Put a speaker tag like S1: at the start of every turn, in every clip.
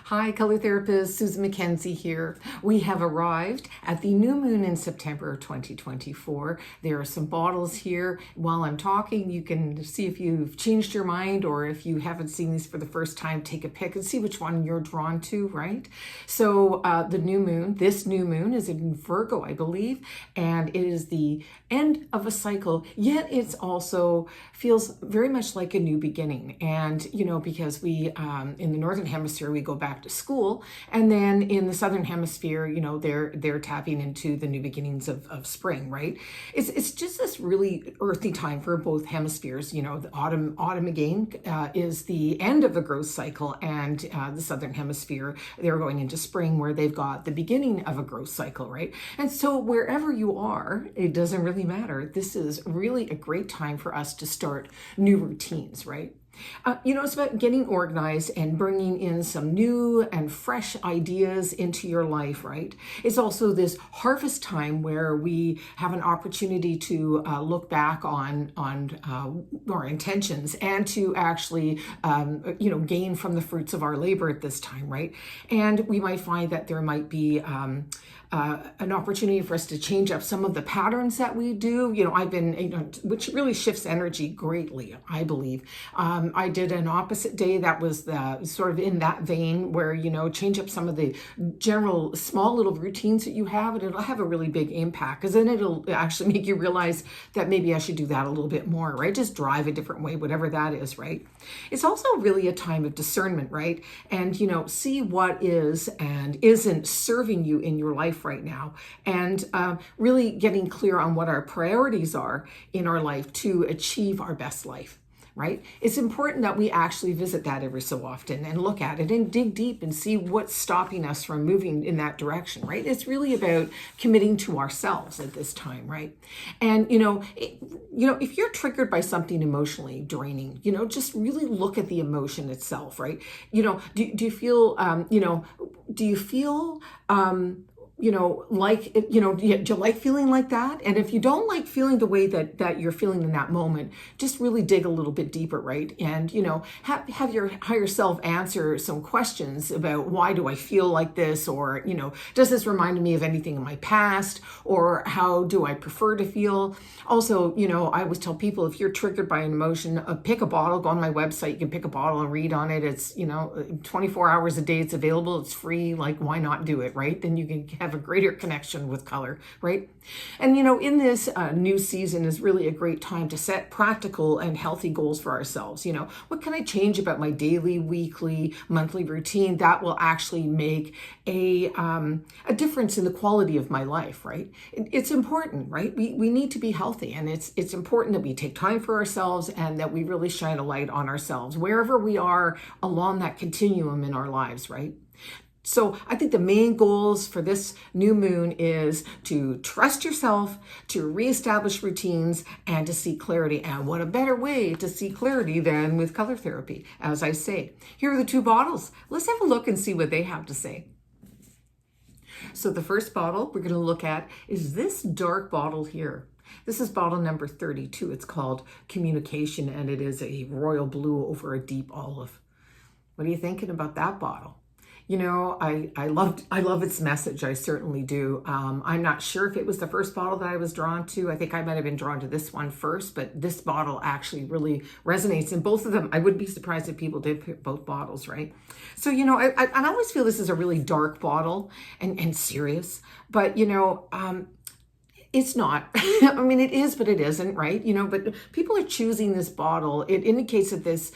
S1: Hi, color therapist Susan McKenzie here. We have arrived at the new moon in September 2024. There are some bottles here. While I'm talking, you can see if you've changed your mind, or if you haven't seen these for the first time, take a pick and see which one you're drawn to, right? So the new moon, this new moon is in Virgo, I believe, and it is the end of a cycle, yet it's also feels very much like a new beginning. And, because we, in the Northern Hemisphere, we go back to school, and then in the Southern Hemisphere, they're tapping into the new beginnings of spring, right? It's just this really earthy time for both hemispheres. The autumn again is the end of the growth cycle, and the Southern Hemisphere, they're going into spring, where they've got the beginning of a growth cycle, right? And so wherever you are, it doesn't really matter. This is really a great time for us to start new routines, right? It's about getting organized and bringing in some new and fresh ideas into your life, right? It's also this harvest time where we have an opportunity to look back on our intentions and to actually, gain from the fruits of our labor at this time, right? And we might find that there might be an opportunity for us to change up some of the patterns that we do. I've been, which really shifts energy greatly, I believe. I did an opposite day that was sort of in that vein, where, change up some of the general small little routines that you have, and it'll have a really big impact, because then it'll actually make you realize that maybe I should do that a little bit more, right? Just drive a different way, whatever that is, right? It's also really a time of discernment, right? And, see what is and isn't serving you in your life right now, and really getting clear on what our priorities are in our life to achieve our best life, right? It's important that we actually visit that every so often and look at it and dig deep and see what's stopping us from moving in that direction, right? It's really about committing to ourselves at this time, right? And, if you're triggered by something emotionally draining, just really look at the emotion itself, right? Do you feel, do you feel, do you like feeling like that? And if you don't like feeling the way that you're feeling in that moment, just really dig a little bit deeper, right? And, have your higher self answer some questions about, why do I feel like this? Or, does this remind me of anything in my past? Or how do I prefer to feel? Also, I always tell people, if you're triggered by an emotion, pick a bottle, go on my website, you can pick a bottle and read on it. It's, 24 hours a day, it's available, it's free. Like, why not do it, right? Then you can have a greater connection with color, right? And, in this new season is really a great time to set practical and healthy goals for ourselves. What can I change about my daily, weekly, monthly routine that will actually make a difference in the quality of my life, right? It's important, right? We need to be healthy, and it's important that we take time for ourselves and that we really shine a light on ourselves wherever we are along that continuum in our lives, right? So I think the main goals for this new moon is to trust yourself, to reestablish routines, and to seek clarity. And what a better way to seek clarity than with color therapy, as I say. Here are the two bottles. Let's have a look and see what they have to say. So the first bottle we're going to look at is this dark bottle here. This is bottle number 32. It's called Communication, and it is a royal blue over a deep olive. What are you thinking about that bottle? I love its message. I certainly do. I'm not sure if it was the first bottle that I was drawn to. I think I might have been drawn to this one first, but this bottle actually really resonates. And both of them, I wouldn't be surprised if people did pick both bottles, right? So, I always feel this is a really dark bottle and serious, but, it's not. I mean, it is, but it isn't, right? But people are choosing this bottle. It indicates that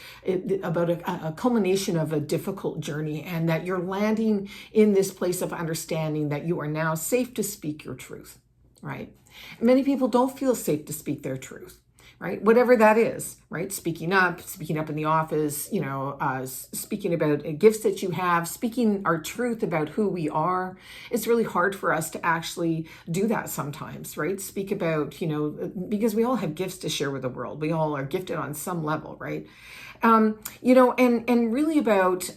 S1: about a culmination of a difficult journey, and that you're landing in this place of understanding that you are now safe to speak your truth, right? Many people don't feel safe to speak their truth, right? Whatever that is, right? Speaking up in the office, speaking about gifts that you have, speaking our truth about who we are. It's really hard for us to actually do that sometimes, right? Speak about, because we all have gifts to share with the world. We all are gifted on some level, right? And really about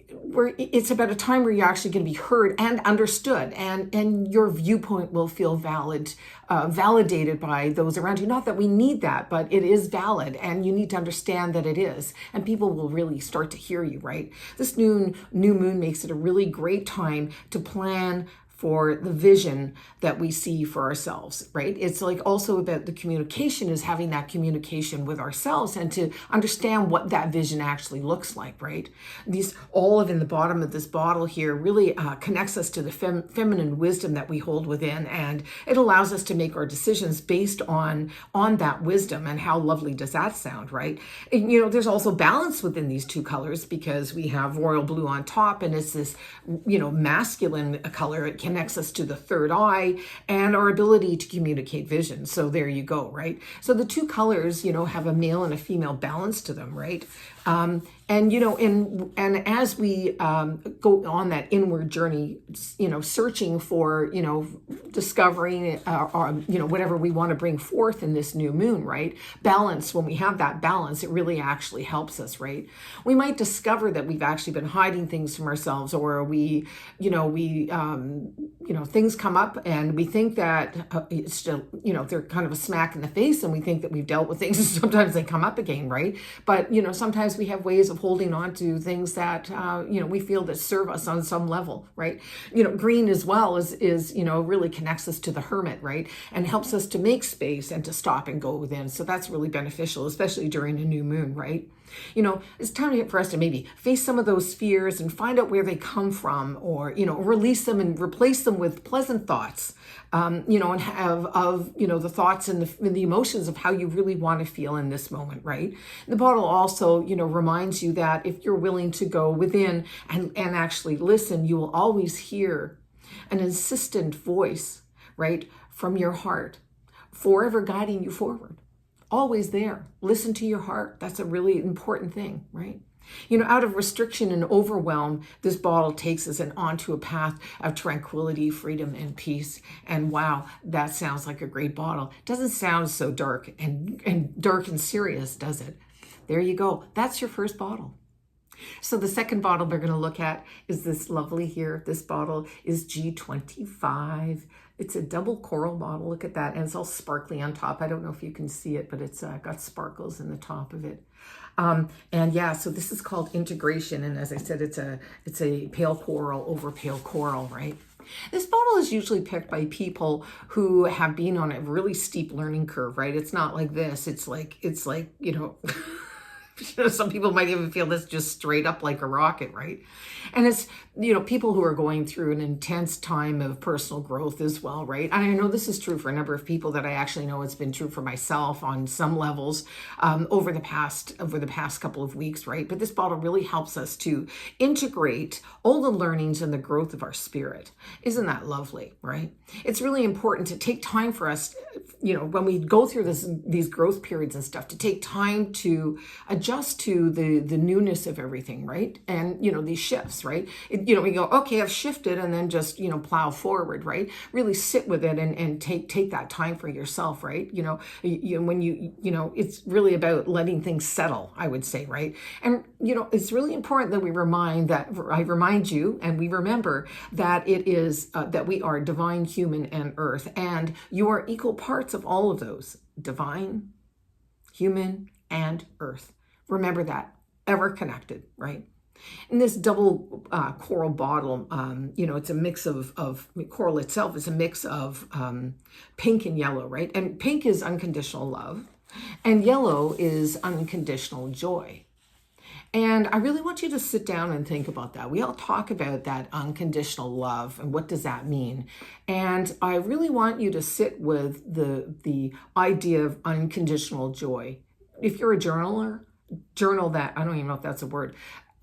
S1: it's about a time where you're actually going to be heard and understood, and your viewpoint will feel validated by those around you. Not that we need that, but it is valid, and you need to understand that it is, and people will really start to hear you, right? This new moon makes it a really great time to plan for the vision that we see for ourselves, right? It's like also about the communication, is having that communication with ourselves and to understand what that vision actually looks like, right? These olive in the bottom of this bottle here really connects us to the feminine wisdom that we hold within, and it allows us to make our decisions based on that wisdom. And how lovely does that sound, right? And, there's also balance within these two colors, because we have royal blue on top, and it's this, masculine color. It connects us to the third eye and our ability to communicate vision. So there you go, right? So the two colors, have a male and a female balance to them, right? And as we go on that inward journey, searching for, discovering, whatever we want to bring forth in this new moon, right? Balance, when we have that balance, it really actually helps us, right? We might discover that we've actually been hiding things from ourselves, or things come up and we think that it's just, they're kind of a smack in the face, and we think that we've dealt with things, and sometimes they come up again, right? But, sometimes we have ways of holding on to things that, we feel that serve us on some level, right? Green as well is really connects us to the hermit, right? And helps us to make space and to stop and go within. So that's really beneficial, especially during a new moon, right? It's time for us to maybe face some of those fears and find out where they come from, or, release them and replace them with pleasant thoughts, and have the thoughts and the emotions of how you really want to feel in this moment, right? The bottle also, reminds you that if you're willing to go within and actually listen, you will always hear an insistent voice, right, from your heart, forever guiding you forward. Always there. Listen to your heart. That's a really important thing, right? Out of restriction and overwhelm, this bottle takes us onto a path of tranquility, freedom, and peace. And wow, that sounds like a great bottle. Doesn't sound so dark and dark and serious, does it? There you go. That's your first bottle. So the second bottle we're going to look at is this lovely here. This bottle is G25. It's a double coral bottle. Look at that. And it's all sparkly on top. I don't know if you can see it, but it's got sparkles in the top of it. So this is called Integration. And as I said, it's a pale coral over pale coral, right? This bottle is usually picked by people who have been on a really steep learning curve, right? It's not like this. It's like, some people might even feel this just straight up like a rocket, right? And it's, people who are going through an intense time of personal growth as well, right? And I know this is true for a number of people that I actually know. It's been true for myself on some levels over the past couple of weeks, right? But this bottle really helps us to integrate all the learnings and the growth of our spirit. Isn't that lovely, right? It's really important to take time for us, when we go through these growth periods and stuff, to take time to adjust to the newness of everything, right? And, these shifts, right? We go, okay, I've shifted, and then just, plow forward, right? Really sit with it and take that time for yourself, right? When it's really about letting things settle, I would say, right? And, it's really important that I remind you, and we remember that it is, that we are divine, human, and earth, and you are equal parts of all of those, divine, human, and earth. Remember that, ever connected, right? In this double coral bottle, it's a mix of coral itself is a mix of pink and yellow, right? And pink is unconditional love, and yellow is unconditional joy. And I really want you to sit down and think about that. We all talk about that unconditional love and what does that mean? And I really want you to sit with the idea of unconditional joy. If you're a journaler, journal that. I don't even know if that's a word.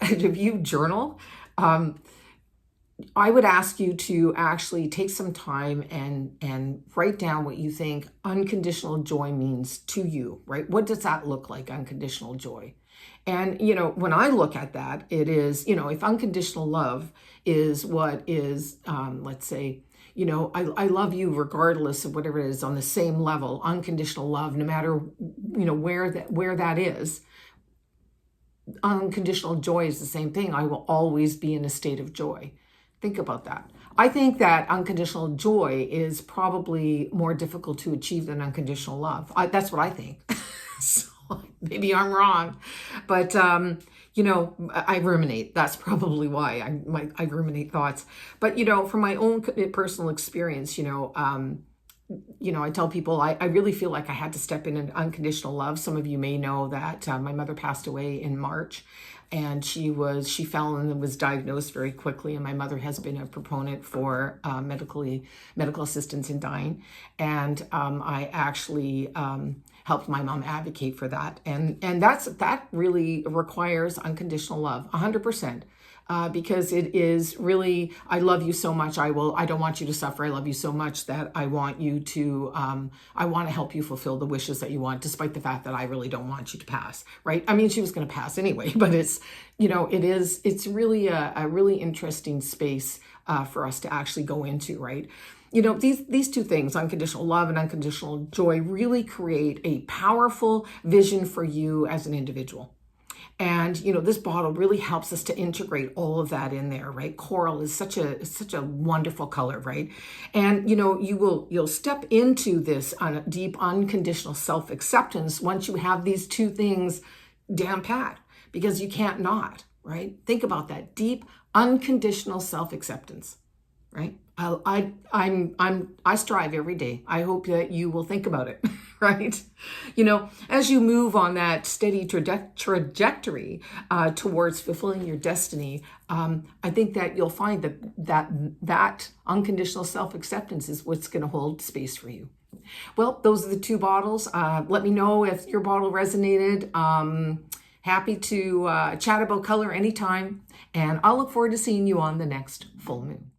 S1: If you journal, I would ask you to actually take some time and write down what you think unconditional joy means to you, right? What does that look like, unconditional joy? And, when I look at that, it is, if unconditional love is what is, let's say, I love you regardless of whatever it is, on the same level, unconditional love, no matter, where that is. unconditional joy is the same thing. I will always be in a state of joy. Think about that. I think that unconditional joy is probably more difficult to achieve than unconditional love. That's what I think. So maybe I'm wrong, but I ruminate. That's probably why I ruminate thoughts. But from my own personal experience, I tell people I really feel like I had to step in an unconditional love. Some of you may know that my mother passed away in March, and she fell and was diagnosed very quickly. And my mother has been a proponent for medical assistance in dying, and I actually helped my mom advocate for that, and that really requires unconditional love, 100%. Because it is really, I love you so much. I don't want you to suffer. I love you so much that I want you to, I want to help you fulfill the wishes that you want, despite the fact that I really don't want you to pass, right? I mean, she was going to pass anyway, but it's really a really interesting space for us to actually go into, right? These two things, unconditional love and unconditional joy, really create a powerful vision for you as an individual. And, this bottle really helps us to integrate all of that in there, right? Coral is such a wonderful color, right? And, you'll step into this on a deep, unconditional self-acceptance once you have these two things down pat, because you can't not, right? Think about that deep, unconditional self-acceptance, right? I strive every day. I hope that you will think about it, right? As you move on that steady trajectory towards fulfilling your destiny, I think that you'll find that unconditional self-acceptance is what's going to hold space for you. Well, those are the two bottles. Let me know if your bottle resonated. Happy to chat about color anytime, and I'll look forward to seeing you on the next full moon.